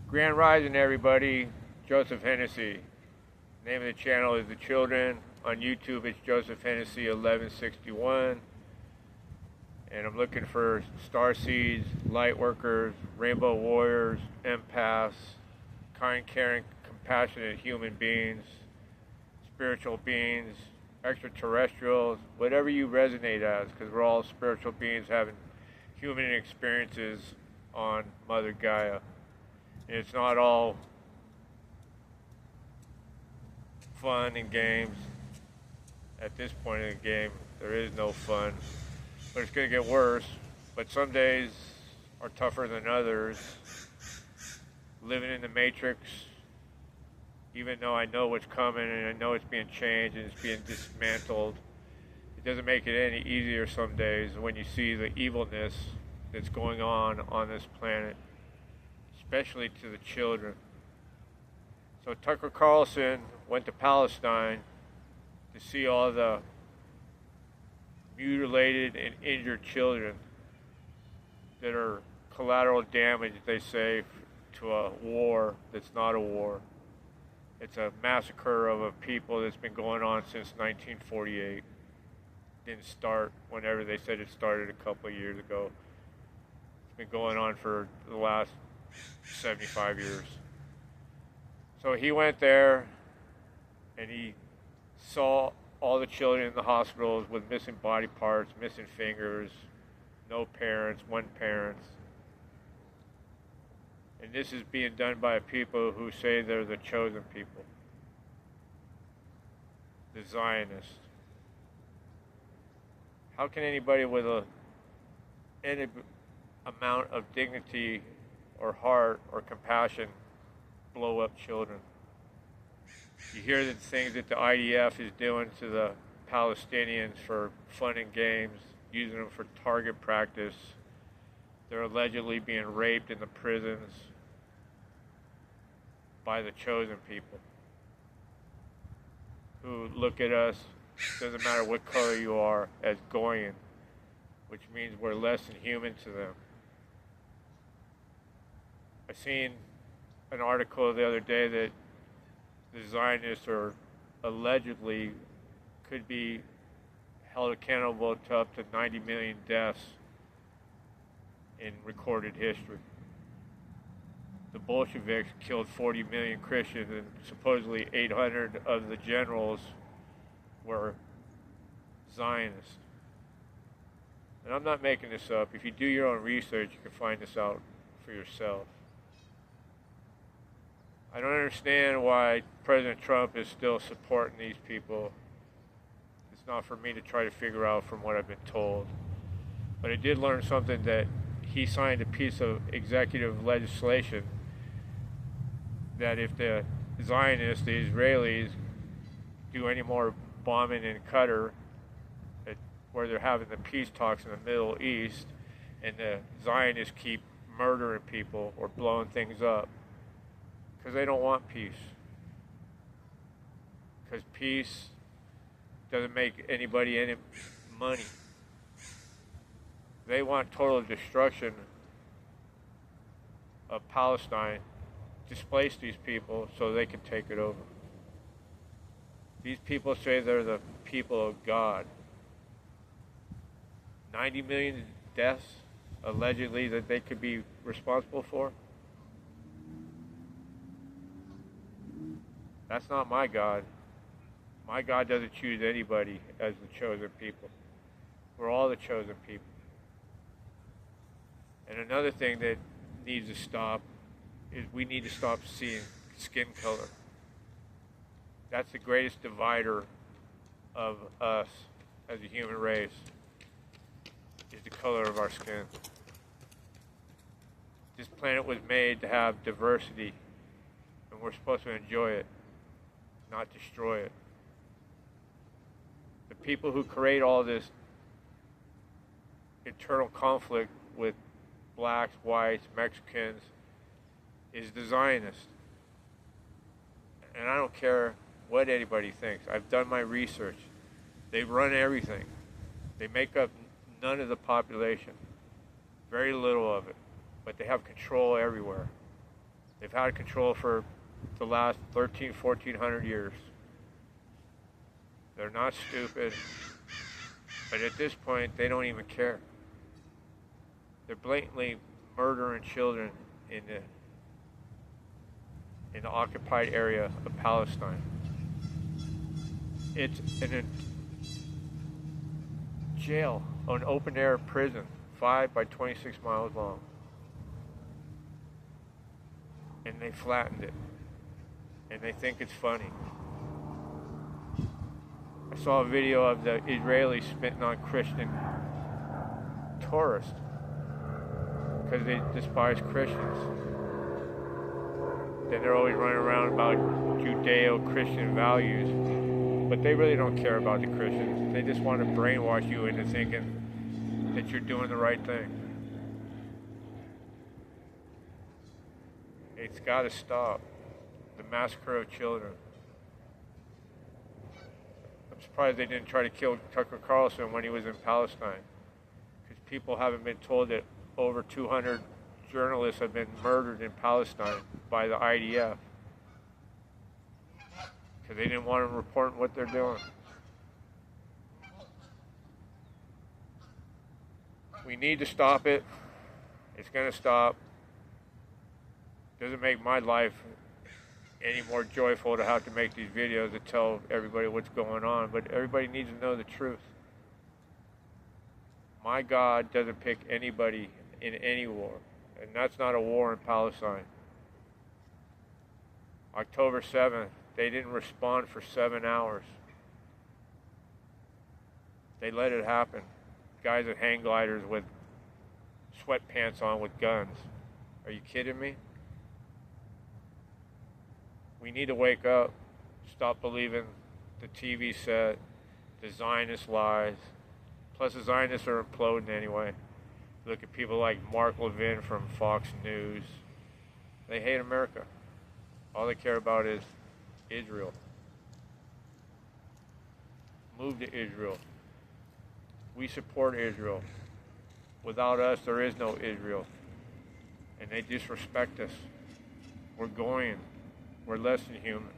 Grand Rising, everybody. Joseph Hennessy. Name of the channel is The Children. On YouTube, it's Joseph Hennessy 1161. And I'm looking for star seeds, light workers, rainbow warriors, empaths, kind, caring, compassionate human beings, spiritual beings, extraterrestrials, whatever you resonate as, because we're all spiritual beings having human experiences on Mother Gaia. And it's not all fun and games. At this point in the game, there is no fun, but it's going to get worse. But some days are tougher than others. Living in the Matrix, even though I know what's coming and I know it's being changed and it's being dismantled, it doesn't make it any easier some days when you see the evilness that's going on this planet, especially to the children. So Tucker Carlson went to Palestine to see all the mutilated and injured children that are collateral damage, they say, to a war that's not a war. It's a massacre of a people that's been going on since 1948. Didn't start whenever they said it started a couple of years ago. It's been going on for the last 75 years. So he went there and he saw all the children in the hospitals with missing body parts, missing fingers, no parents, one parent. And this is being done by people who say they're the chosen people, the Zionists. How can anybody with any amount of dignity or heart or compassion blow up children? You hear the things that the IDF is doing to the Palestinians for fun and games, using them for target practice. They're allegedly being raped in the prisons by the chosen people who look at us, doesn't matter what color you are, as Goyen, which means we're less than human to them. I seen an article the other day that the Zionists are allegedly could be held accountable to up to 90 million deaths in recorded history. The Bolsheviks killed 40 million Christians, and supposedly 800 of the generals were Zionists. And I'm not making this up. If you do your own research, you can find this out for yourself. I don't understand why President Trump is still supporting these people. It's not for me to try to figure out from what I've been told. But I did learn something, that he signed a piece of executive legislation that if the Zionists, the Israelis, do any more bombing in Qatar, where they're having the peace talks in the Middle East, and the Zionists keep murdering people or blowing things up, because they don't want peace. Because peace doesn't make anybody any money. They want total destruction of Palestine, displace these people so they can take it over. These people say they're the people of God. 90 million deaths, allegedly, that they could be responsible for. That's not my God. My God doesn't choose anybody as the chosen people. We're all the chosen people. And another thing that needs to stop is we need to stop seeing skin color. That's the greatest divider of us as a human race, is the color of our skin. This planet was made to have diversity, and we're supposed to enjoy it, not destroy it. The people who create all this internal conflict with blacks, whites, Mexicans, is the Zionists. And I don't care what anybody thinks. I've done my research. They run everything. They make up none of the population, very little of it, but they have control everywhere. They've had control for the last 1,400 years. They're not stupid, but at this point, they don't even care. They're blatantly murdering children in the occupied area of Palestine. It's in a jail, an open-air prison, 5 by 26 miles long. And they flattened it. And they think it's funny. I saw a video of the Israelis spitting on Christian tourists because they despise Christians. Then they're always running around about Judeo-Christian values, but they really don't care about the Christians. They just want to brainwash you into thinking that you're doing the right thing. It's got to stop. The massacre of children. I'm surprised they didn't try to kill Tucker Carlson when he was in Palestine, because people haven't been told that over 200 journalists have been murdered in Palestine by the IDF because they didn't want to report what they're doing. We need to stop it. It's going to stop. Doesn't make my life any more joyful to have to make these videos to tell everybody what's going on, but everybody needs to know the truth. My God doesn't pick anybody in any war, and that's not a war in Palestine. October 7th, they didn't respond for 7 hours. They let it happen. Guys with hang gliders with sweatpants on with guns. Are you kidding me? We need to wake up, stop believing the TV set, the Zionist lies. Plus the Zionists are imploding anyway. Look at people like Mark Levin from Fox News. They hate America. All they care about is Israel. Move to Israel. We support Israel. Without us, there is no Israel. And they disrespect us. We're going. We're less than human.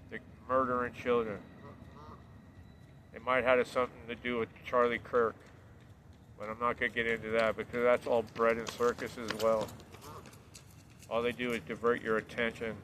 They're murdering children. It might have had something to do with Charlie Kirk, but I'm not going to get into that because that's all bread and circus as well. All they do is divert your attention,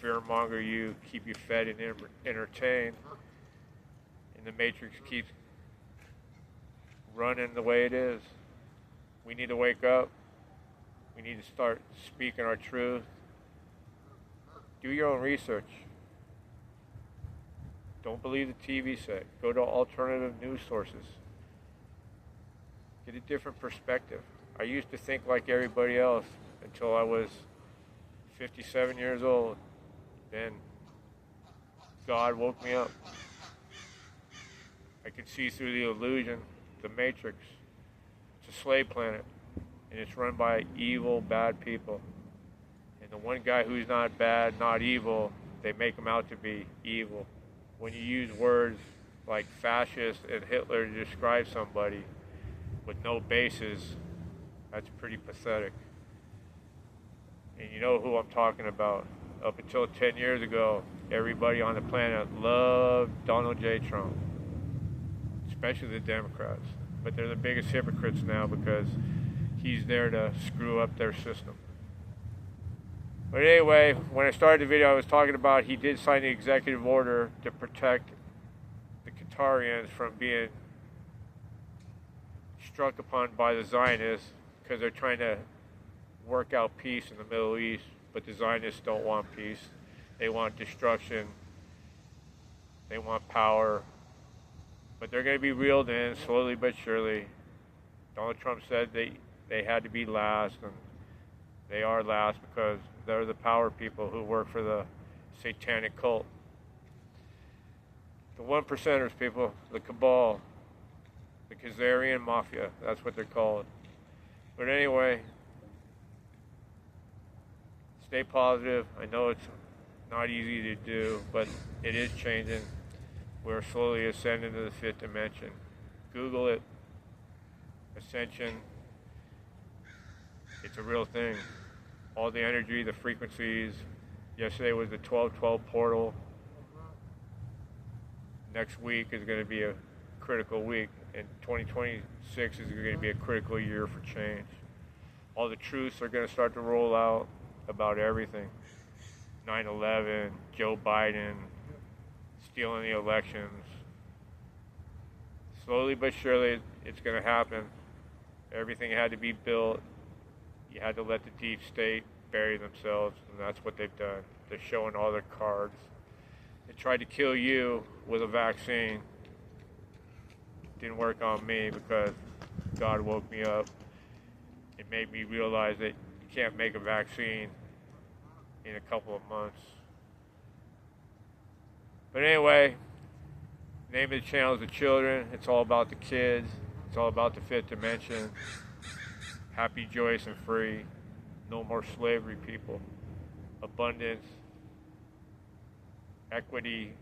fearmonger you, keep you fed and entertained, and the Matrix keeps running the way it is. We need to wake up. We need to start speaking our truth. Do your own research. Don't believe the TV set. Go to alternative news sources. Get a different perspective. I used to think like everybody else until I was 57 years old. Then God woke me up. I could see through the illusion, the Matrix. It's a slave planet, and it's run by evil, bad people. And the one guy who's not bad, not evil, they make him out to be evil. When you use words like fascist and Hitler to describe somebody with no basis, that's pretty pathetic. And you know who I'm talking about. Up until 10 years ago, everybody on the planet loved Donald J. Trump, especially the Democrats. But they're the biggest hypocrites now because he's there to screw up their system. But anyway, when I started the video, I was talking about he did sign the executive order to protect the Qatarians from being struck upon by the Zionists because they're trying to work out peace in the Middle East, but the Zionists don't want peace. They want destruction. They want power. But they're going to be reeled in slowly but surely. Donald Trump said they had to be last, and they are last because they're the power people who work for the satanic cult. The one percenters, people, the cabal, the Khazarian mafia, that's what they're called. But anyway, stay positive. I know it's not easy to do, but it is changing. We're slowly ascending to the fifth dimension. Google it. Ascension. It's a real thing. all the energy, the frequencies. Yesterday was the 12-12 portal. Next week is going to be a critical week, and 2026 is going to be a critical year for change. All the truths are going to start to roll out about everything. 9/11, Joe Biden, stealing the elections. Slowly but surely, it's going to happen. Everything had to be built. You had to let the deep state bury themselves, and that's what they've done. They're showing all their cards. They tried to kill you with a vaccine. Didn't work on me because God woke me up. It made me realize that you can't make a vaccine in a couple of months. But anyway, name of the channel is The Children. It's all about the kids. It's all about the fifth dimension. Happy, joyous, and free. No more slavery, people. Abundance. Equity.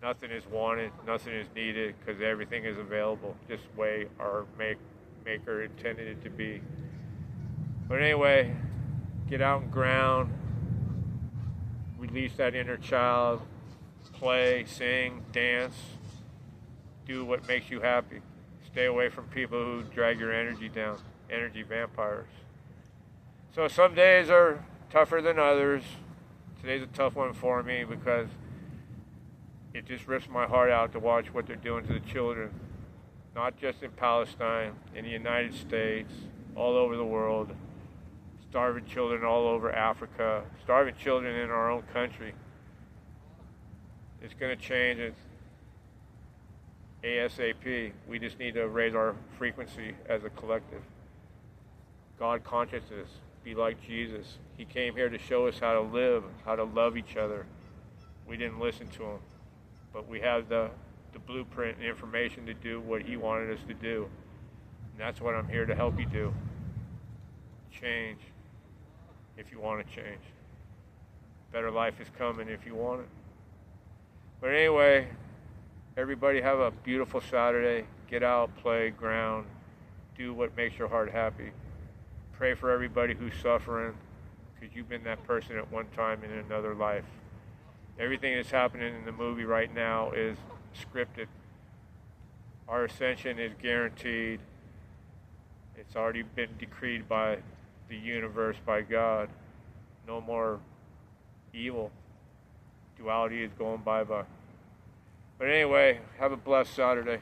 Nothing is wanted. Nothing is needed because everything is available. Just the way our Maker intended it to be. But anyway, get out and ground. Release that inner child. Play, sing, dance. Do what makes you happy. Stay away from people who drag your energy down. Energy vampires. So some days are tougher than others. Today's a tough one for me because it just rips my heart out to watch what they're doing to the children. Not just in Palestine, in the United States, all over the world. Starving children all over Africa. Starving children in our own country. It's going to change. It's ASAP. We just need to raise our frequency as a collective. God consciousness. Be like Jesus. He came here to show us how to live, how to love each other. We didn't listen to him. But we have the blueprint and information to do what he wanted us to do. And that's what I'm here to help you do. Change if you want to change. Better life is coming if you want it. But anyway, everybody have a beautiful Saturday. Get out, play, ground. Do what makes your heart happy. Pray for everybody who's suffering because you've been that person at one time in another life. Everything that's happening in the movie right now is scripted. Our ascension is guaranteed. It's already been decreed by the universe, by God. No more evil. Duality is going bye-bye. But anyway, have a blessed Saturday.